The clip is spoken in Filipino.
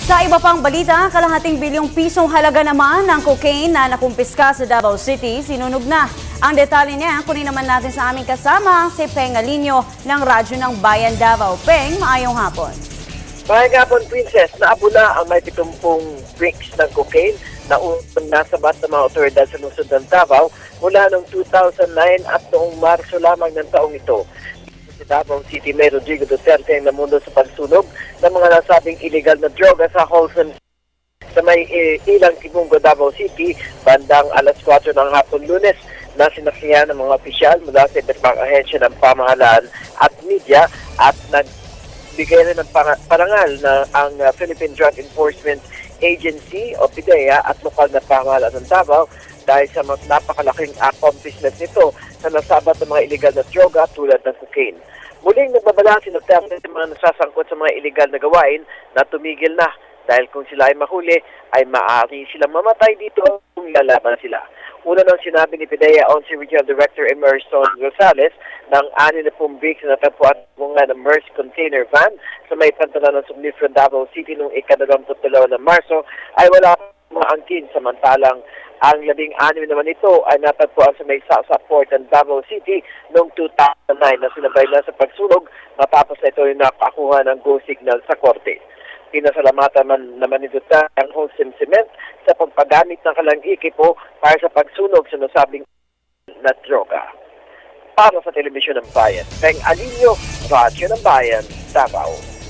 Sa iba pang balita, kalahating bilyong pisong halaga naman ng cocaine na nakumpiska sa Davao City, sinunog na. Ang detalye niya, kunin naman natin sa aming kasama, si Peng Alinio ng Radyo ng Bayan Davao. Peng, maayong hapon. Maayong hapon, Princess. Naabula ang may 70 bricks ng cocaine na unang nasabat ng mga otoridad sa lungsod ng Davao mula noong 2009 at noong Marso lamang ng taong ito. Sa Davao City, Mayor Rodrigo Duterte ang namundo sa pagsunog ng mga nasabing illegal na droga sa Holson sa may ilang Tibungo, Davao City, bandang alas 4 ng hapon Lunes, na sinaksihan ng mga opisyal mula sa iba't ibang ahensya ng pamahalaan at media at nagbigay rin ng parangal na ang Philippine Drug Enforcement Agency o PIDEA at lokal na pamahalaan ng Davao dahil sa napakalaking accomplishment nito sa nasabat ng mga illegal na droga tulad ng cocaine. Muling nagbabala si Duterte sa mga nasasangkot sa mga illegal na gawain na tumigil na dahil kung sila ay mahuli ay maaari silang mamatay dito kung lalaban sila. Una nang sinabi ni PIDEA on si Regional Director Emerson Rosales ng 60 bricks na natagpuan ng MERS container van sa may pantalan ng Sumnifron, Davao City noong ika-22 ng Marso ay wala maangkin, samantalang ang 16 naman ito ay natagpuan sa may Sasa Port ng Davao City noong 2009 na sinabay na sa pagsunog matapos na ito yung nakakuha ng go signal sa korte. Pinasalamatan naman ni Duterte ang Holcim Cement sa pagpagamit ng kalang ekipo para sa pagsunog sa nasabing na droga. Para sa Telebisyon ng Bayan, Peng Alinio, Radyo ng Bayan, Davao.